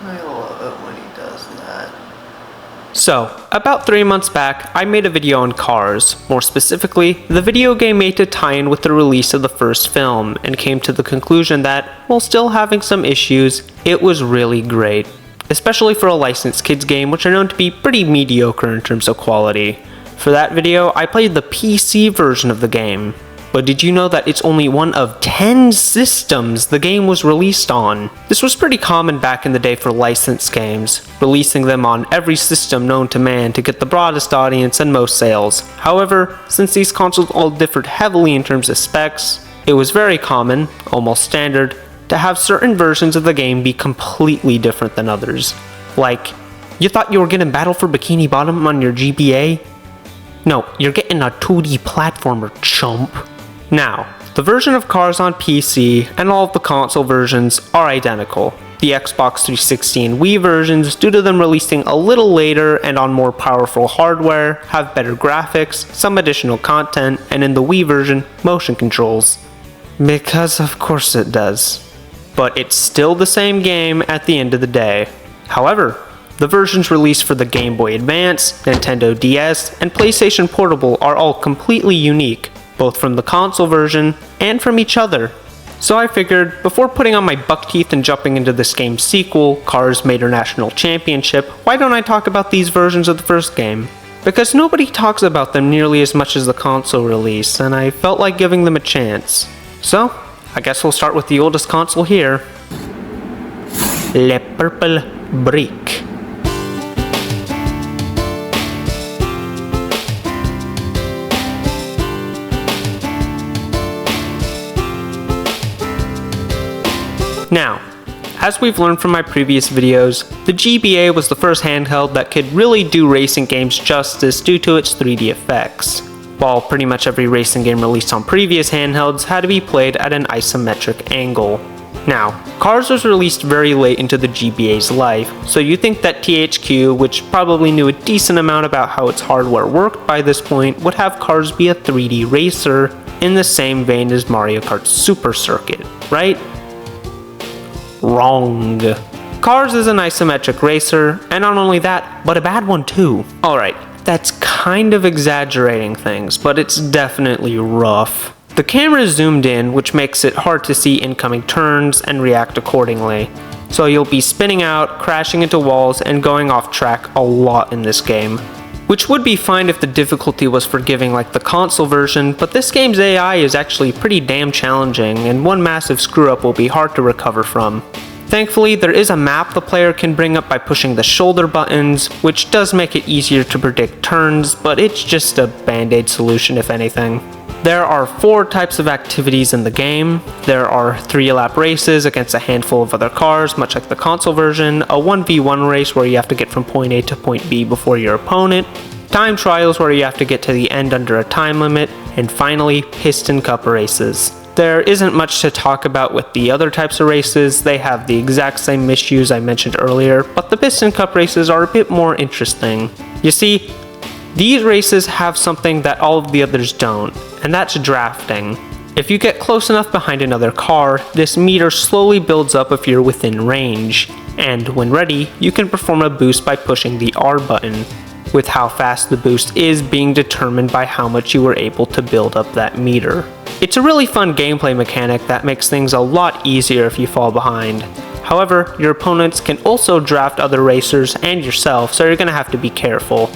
I love it when he does that. So, about 3 months back, I made a video on Cars, more specifically, the video game made to tie in with the release of the first film, and came to the conclusion that, while still having some issues, it was really great. Especially for a licensed kids game, which are known to be pretty mediocre in terms of quality. For that video, I played the PC version of the game. But did you know that it's only one of 10 systems the game was released on? This was pretty common back in the day for licensed games, releasing them on every system known to man to get the broadest audience and most sales. However, since these consoles all differed heavily in terms of specs, it was very common, almost standard, to have certain versions of the game be completely different than others. Like, you thought you were getting Battle for Bikini Bottom on your GBA? No, you're getting a 2D platformer, chump. Now, the version of Cars on PC and all of the console versions are identical. The Xbox 360 and Wii versions, due to them releasing a little later and on more powerful hardware, have better graphics, some additional content, and in the Wii version, motion controls. Because of course it does. But it's still the same game at the end of the day. However, the versions released for the Game Boy Advance, Nintendo DS, and PlayStation Portable are all completely unique, both from the console version and from each other. So I figured, before putting on my buck teeth and jumping into this game's sequel, Cars Major National Championship, why don't I talk about these versions of the first game? Because nobody talks about them nearly as much as the console release, and I felt like giving them a chance. So, I guess we'll start with the oldest console here. Le Purple Brick. Now, as we've learned from my previous videos, the GBA was the first handheld that could really do racing games justice due to its 3D effects, while pretty much every racing game released on previous handhelds had to be played at an isometric angle. Now, Cars was released very late into the GBA's life, so you think that THQ, which probably knew a decent amount about how its hardware worked by this point, would have Cars be a 3D racer in the same vein as Mario Kart Super Circuit, right? Wrong. Cars is an isometric racer, and not only that, but a bad one too. Alright, that's kind of exaggerating things, but it's definitely rough. The camera is zoomed in, which makes it hard to see incoming turns and react accordingly. So you'll be spinning out, crashing into walls, and going off track a lot in this game. Which would be fine if the difficulty was forgiving like the console version, but this game's AI is actually pretty damn challenging, and one massive screw-up will be hard to recover from. Thankfully, there is a map the player can bring up by pushing the shoulder buttons, which does make it easier to predict turns, but it's just a band-aid solution if anything. There are 4 types of activities in the game. There are 3-lap races against a handful of other cars, much like the console version, a 1v1 race where you have to get from point A to point B before your opponent, time trials where you have to get to the end under a time limit, and finally, Piston Cup races. There isn't much to talk about with the other types of races. They have the exact same issues I mentioned earlier, but the Piston Cup races are a bit more interesting. You see, these races have something that all of the others don't, and that's drafting. If you get close enough behind another car, this meter slowly builds up if you're within range, and when ready, you can perform a boost by pushing the R button, with how fast the boost is being determined by how much you were able to build up that meter. It's a really fun gameplay mechanic that makes things a lot easier if you fall behind. However, your opponents can also draft other racers and yourself, so you're gonna have to be careful.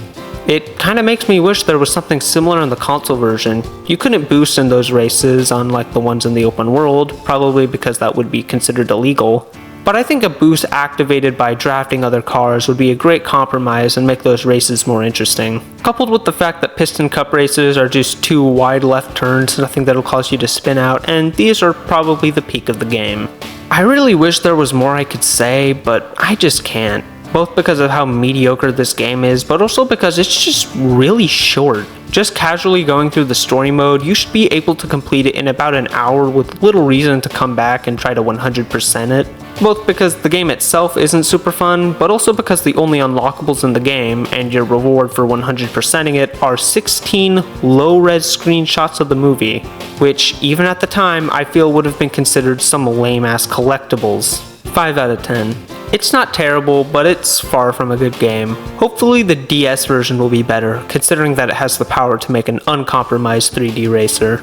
It kinda makes me wish there was something similar in the console version. You couldn't boost in those races, unlike the ones in the open world, probably because that would be considered illegal. But I think a boost activated by drafting other cars would be a great compromise and make those races more interesting. Coupled with the fact that Piston Cup races are just 2 wide left turns, nothing that'll cause you to spin out, and these are probably the peak of the game. I really wish there was more I could say, but I just can't. Both because of how mediocre this game is, but also because it's just really short. Just casually going through the story mode, you should be able to complete it in about an hour with little reason to come back and try to 100% it. Both because the game itself isn't super fun, but also because the only unlockables in the game, and your reward for 100%ing it, are 16 low-res screenshots of the movie, which even at the time I feel would have been considered some lame-ass collectibles. 5 out of 10. It's not terrible, but it's far from a good game. Hopefully the DS version will be better, considering that it has the power to make an uncompromised 3D racer.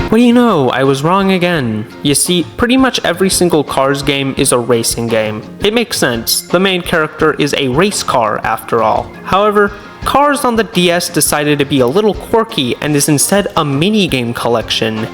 What do you know, I was wrong again. You see, pretty much every single Cars game is a racing game. It makes sense, the main character is a race car after all. However, Cars on the DS decided to be a little quirky and is instead a minigame collection.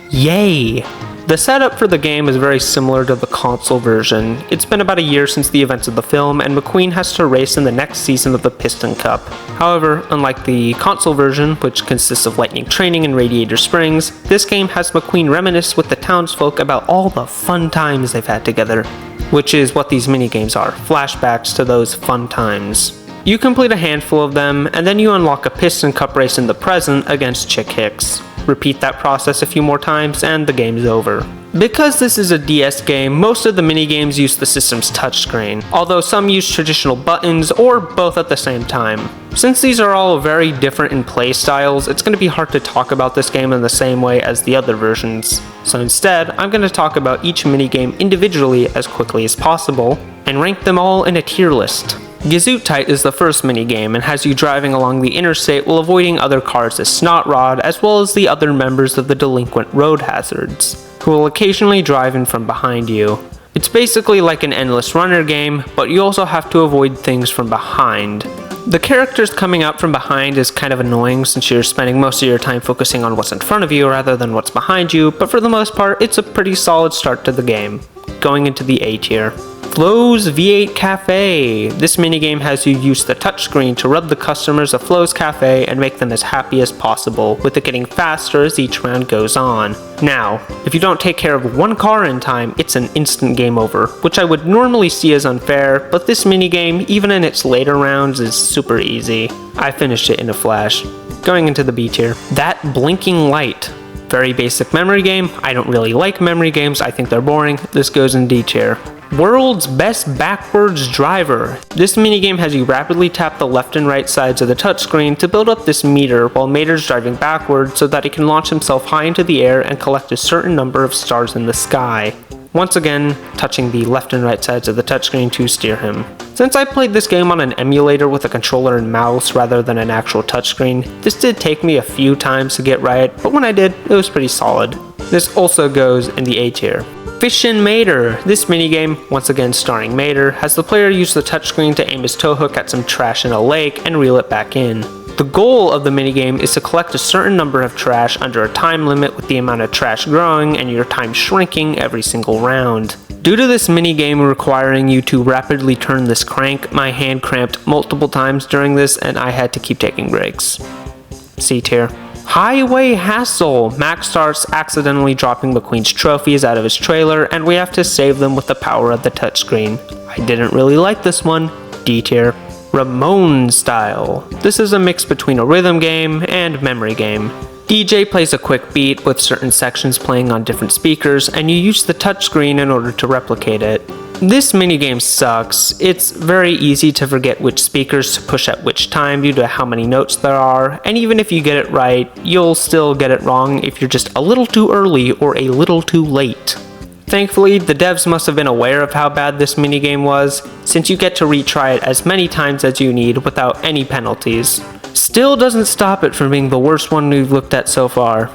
Yay! The setup for the game is very similar to the console version. It's been about a year since the events of the film, and McQueen has to race in the next season of the Piston Cup. However, unlike the console version, which consists of lightning training and radiator springs, this game has McQueen reminisce with the townsfolk about all the fun times they've had together. Which is what these minigames are, flashbacks to those fun times. You complete a handful of them, and then you unlock a Piston Cup race in the present against Chick Hicks. Repeat that process a few more times, and the game's over. Because this is a DS game, most of the minigames use the system's touchscreen, although some use traditional buttons or both at the same time. Since these are all very different in play styles, it's going to be hard to talk about this game in the same way as the other versions. So instead, I'm going to talk about each minigame individually as quickly as possible, and rank them all in a tier list. Gesundheit is the first minigame and has you driving along the interstate while avoiding other cars as Snot Rod, as well as the other members of the delinquent road hazards, who will occasionally drive in from behind you. It's basically like an endless runner game, but you also have to avoid things from behind. The characters coming out from behind is kind of annoying since you're spending most of your time focusing on what's in front of you rather than what's behind you, but for the most part, it's a pretty solid start to the game. Going into the A tier. Flo's V8 Cafe. This minigame has you use the touchscreen to rub the customers of Flo's Cafe and make them as happy as possible, with it getting faster as each round goes on. Now, if you don't take care of one car in time, it's an instant game over, which I would normally see as unfair, but this minigame, even in its later rounds, is super easy. I finished it in a flash. Going into the B tier. That Blinking Light. Very basic memory game. I don't really like memory games, I think they're boring. This goes in D tier. World's Best Backwards Driver. This minigame has you rapidly tap the left and right sides of the touchscreen to build up this meter while Mater's driving backwards so that he can launch himself high into the air and collect a certain number of stars in the sky. Once again, touching the left and right sides of the touchscreen to steer him. Since I played this game on an emulator with a controller and mouse rather than an actual touchscreen, this did take me a few times to get right, but when I did, it was pretty solid. This also goes in the A tier. Fishin' Mater. This minigame, once again starring Mater, has the player use the touchscreen to aim his tow hook at some trash in a lake and reel it back in. The goal of the minigame is to collect a certain number of trash under a time limit, with the amount of trash growing and your time shrinking every single round. Due to this minigame requiring you to rapidly turn this crank, my hand cramped multiple times during this and I had to keep taking breaks. C tier. Highway Hassle. Max starts accidentally dropping McQueen's trophies out of his trailer, and we have to save them with the power of the touchscreen. I didn't really like this one. D tier. Ramon Style. This is a mix between a rhythm game and memory game. DJ plays a quick beat with certain sections playing on different speakers, and you use the touchscreen in order to replicate it. This minigame sucks. It's very easy to forget which speakers to push at which time due to how many notes there are, and even if you get it right, you'll still get it wrong if you're just a little too early or a little too late. Thankfully, the devs must have been aware of how bad this minigame was, since you get to retry it as many times as you need without any penalties. Still doesn't stop it from being the worst one we've looked at so far.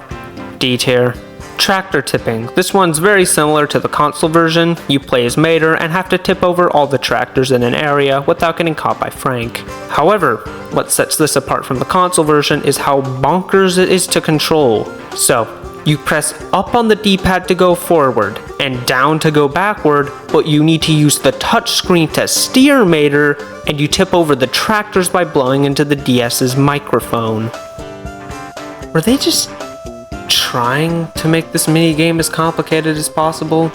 D tier. Tractor tipping. This one's very similar to the console version. You play as Mater and have to tip over all the tractors in an area without getting caught by Frank. However, what sets this apart from the console version is how bonkers it is to control. So, you press up on the D-pad to go forward and down to go backward, but you need to use the touchscreen to steer Mater, and you tip over the tractors by blowing into the DS's microphone. Were they just trying to make this minigame as complicated as possible?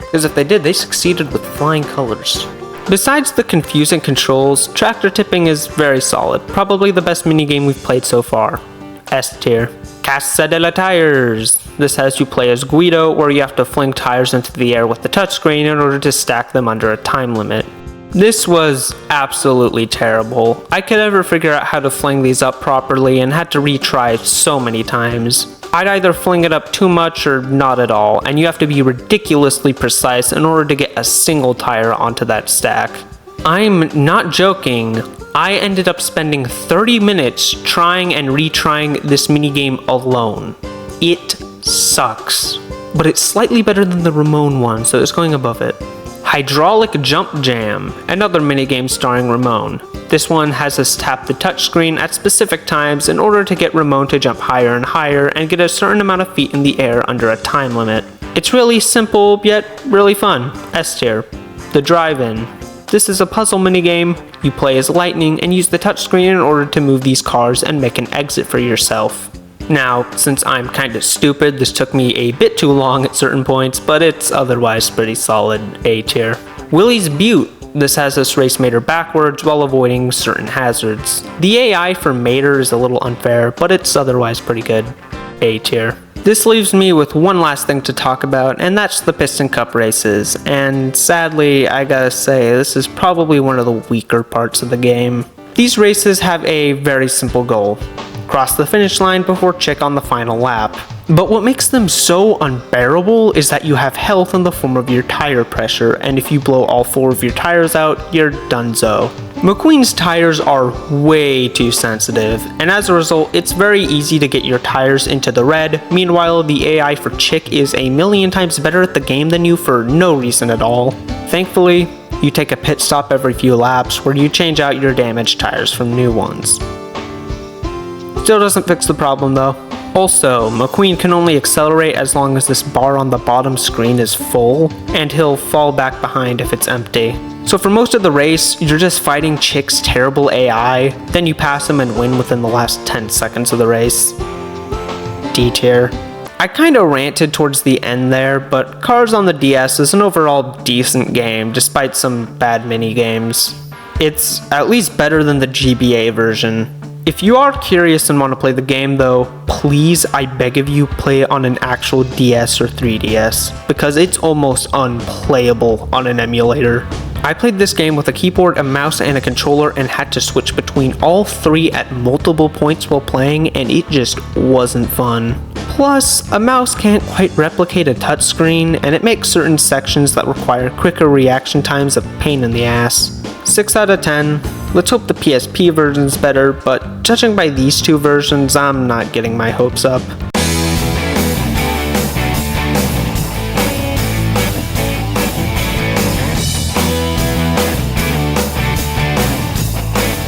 Because if they did, they succeeded with flying colors. Besides the confusing controls, tractor tipping is very solid, probably the best minigame we've played so far. S tier. Casa de la Tires. This has you play as Guido, where you have to fling tires into the air with the touchscreen in order to stack them under a time limit. This was absolutely terrible. I could never figure out how to fling these up properly and had to retry so many times. I'd either fling it up too much or not at all, and you have to be ridiculously precise in order to get a single tire onto that stack. I'm not joking. I ended up spending 30 minutes trying and retrying this minigame alone. It sucks. But it's slightly better than the Ramon one, so it's going above it. Hydraulic Jump Jam, another minigame starring Ramon. This one has us tap the touchscreen at specific times in order to get Ramon to jump higher and higher and get a certain amount of feet in the air under a time limit. It's really simple, yet really fun. S tier. The Drive-In. This is a puzzle minigame. You play as Lightning and use the touchscreen in order to move these cars and make an exit for yourself. Now, since I'm kinda stupid, this took me a bit too long at certain points, but it's otherwise pretty solid A tier. Willie's Butte. This has us race Mater backwards while avoiding certain hazards. The AI for Mater is a little unfair, but it's otherwise pretty good. A tier. This leaves me with one last thing to talk about, and that's the Piston Cup races, and sadly, I gotta say, this is probably one of the weaker parts of the game. These races have a very simple goal. Cross the finish line before Chick on the final lap. But what makes them so unbearable is that you have health in the form of your tire pressure, and if you blow all 4 of your tires out, you're donezo. McQueen's tires are way too sensitive, and as a result, it's very easy to get your tires into the red. Meanwhile, the AI for Chick is a million times better at the game than you for no reason at all. Thankfully, you take a pit stop every few laps where you change out your damaged tires from new ones. Still doesn't fix the problem though. Also, McQueen can only accelerate as long as this bar on the bottom screen is full, and he'll fall back behind if it's empty. So for most of the race, you're just fighting Chick's terrible AI, then you pass him and win within the last 10 seconds of the race. D tier. I kinda ranted towards the end there, but Cars on the DS is an overall decent game despite some bad mini games. It's at least better than the GBA version. If you are curious and want to play the game though, please, I beg of you, play it on an actual DS or 3DS, because it's almost unplayable on an emulator. I played this game with a keyboard, a mouse, and a controller and had to switch between all 3 at multiple points while playing, and it just wasn't fun. Plus, a mouse can't quite replicate a touchscreen, and it makes certain sections that require quicker reaction times a pain in the ass. 6 out of 10. Let's hope the PSP version's better, but judging by these 2 versions, I'm not getting my hopes up.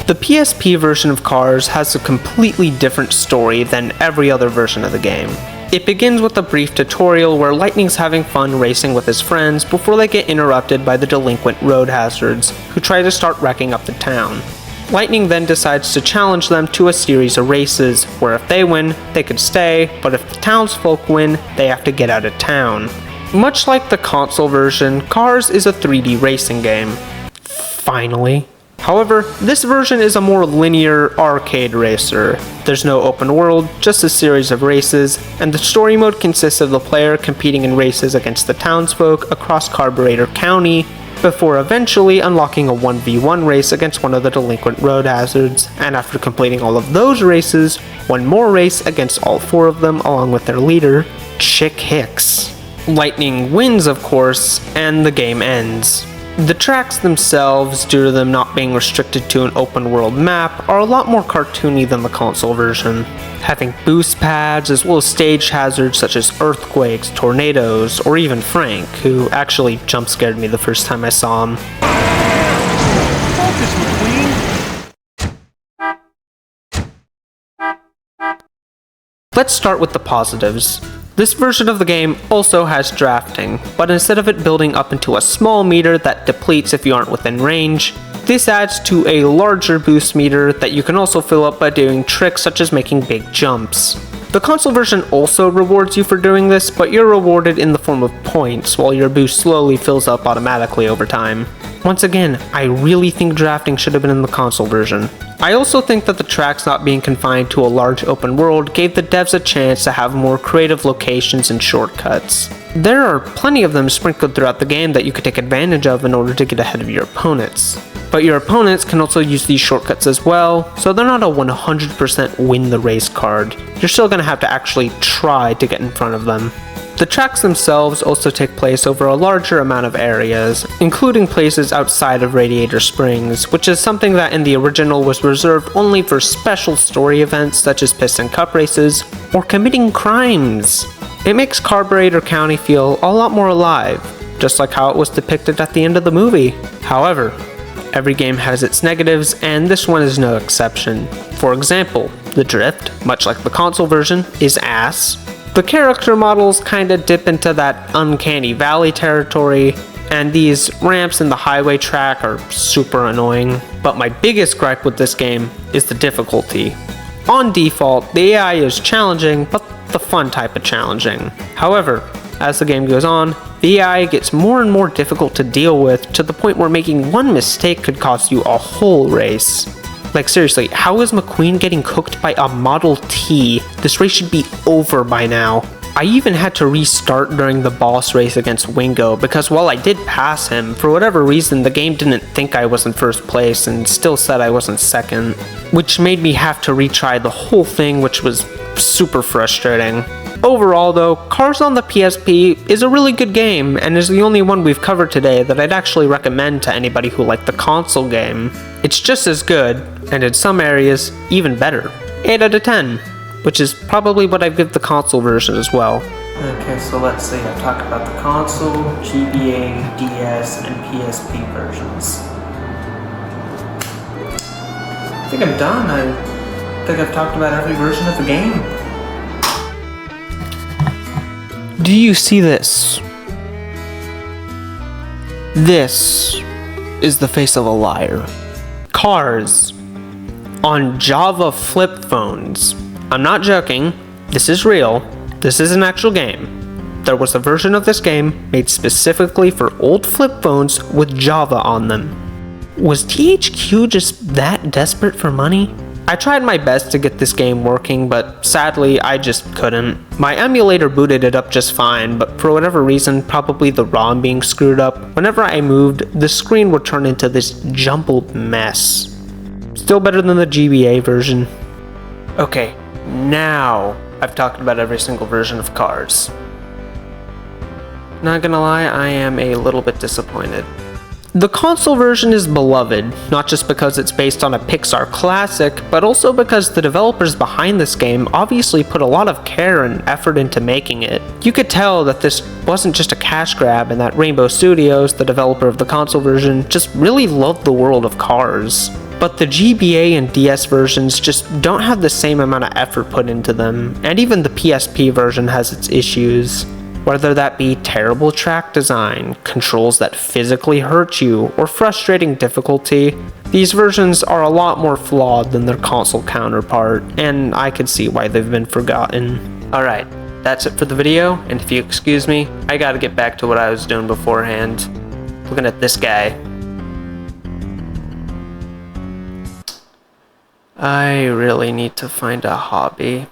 The PSP version of Cars has a completely different story than every other version of the game. It begins with a brief tutorial where Lightning's having fun racing with his friends before they get interrupted by the delinquent road hazards, who try to start wrecking up the town. Lightning then decides to challenge them to a series of races, where if they win, they could stay, but if the townsfolk win, they have to get out of town. Much like the console version, Cars is a 3D racing game. Finally. However, this version is a more linear arcade racer. There's no open world, just a series of races, and the story mode consists of the player competing in races against the townsfolk across Carburetor County, before eventually unlocking a 1v1 race against one of the delinquent road hazards, and after completing all of those races, one more race against all 4 of them along with their leader, Chick Hicks. Lightning wins, of course, and the game ends. The tracks themselves, due to them not being restricted to an open world map, are a lot more cartoony than the console version, having boost pads as well as stage hazards such as earthquakes, tornadoes, or even Frank, who actually jump scared me the first time I saw him. Focus, McQueen! Let's start with the positives. This version of the game also has drafting, but instead of it building up into a small meter that depletes if you aren't within range, this adds to a larger boost meter that you can also fill up by doing tricks such as making big jumps. The console version also rewards you for doing this, but you're rewarded in the form of points, while your boost slowly fills up automatically over time. Once again, I really think drafting should have been in the console version. I also think that the tracks not being confined to a large open world gave the devs a chance to have more creative locations and shortcuts. There are plenty of them sprinkled throughout the game that you could take advantage of in order to get ahead of your opponents. But your opponents can also use these shortcuts as well, so they're not a 100% win the race card. You're still going to have to actually try to get in front of them. The tracks themselves also take place over a larger amount of areas, including places outside of Radiator Springs, which is something that in the original was reserved only for special story events such as Piston Cup races or committing crimes. It makes Carburetor County feel a lot more alive, just like how it was depicted at the end of the movie. However, every game has its negatives, and this one is no exception. For example, the drift, much like the console version, is ass. The character models kinda dip into that uncanny valley territory, and these ramps in the highway track are super annoying. But my biggest gripe with this game is the difficulty. On default, the AI is challenging, but the fun type of challenging. However, as the game goes on, the AI gets more and more difficult to deal with, to the point where making one mistake could cost you a whole race. Like seriously, how is McQueen getting cooked by a Model T? This race should be over by now. I even had to restart during the boss race against Wingo, because while I did pass him, for whatever reason the game didn't think I was in first place and still said I wasn't second, which made me have to retry the whole thing, which was super frustrating. Overall though, Cars on the PSP is a really good game, and is the only one we've covered today that I'd actually recommend to anybody who liked the console game. It's just as good, and in some areas, even better. 8 out of 10, which is probably what I'd give the console version as well. Okay, so let's see, I've talked about the console, GBA, DS, and PSP versions. I think I'm done. I think I've talked about every version of the game. Do you see this? This is the face of a liar. Cars on Java flip phones. I'm not joking. This is real. This is an actual game. There was a version of this game made specifically for old flip phones with Java on them. Was THQ just that desperate for money? I tried my best to get this game working, but sadly I just couldn't. My emulator booted it up just fine, but for whatever reason, probably the ROM being screwed up, whenever I moved, the screen would turn into this jumbled mess. Still better than the GBA version. Okay, now I've talked about every single version of Cars. Not gonna lie, I am a little bit disappointed. The console version is beloved, not just because it's based on a Pixar classic, but also because the developers behind this game obviously put a lot of care and effort into making it. You could tell that this wasn't just a cash grab, and that Rainbow Studios, the developer of the console version, just really loved the world of Cars. But the GBA and DS versions just don't have the same amount of effort put into them, and even the PSP version has its issues. Whether that be terrible track design, controls that physically hurt you, or frustrating difficulty, these versions are a lot more flawed than their console counterpart, and I can see why they've been forgotten. Alright, that's it for the video, and if you excuse me, I gotta get back to what I was doing beforehand. Looking at this guy. I really need to find a hobby.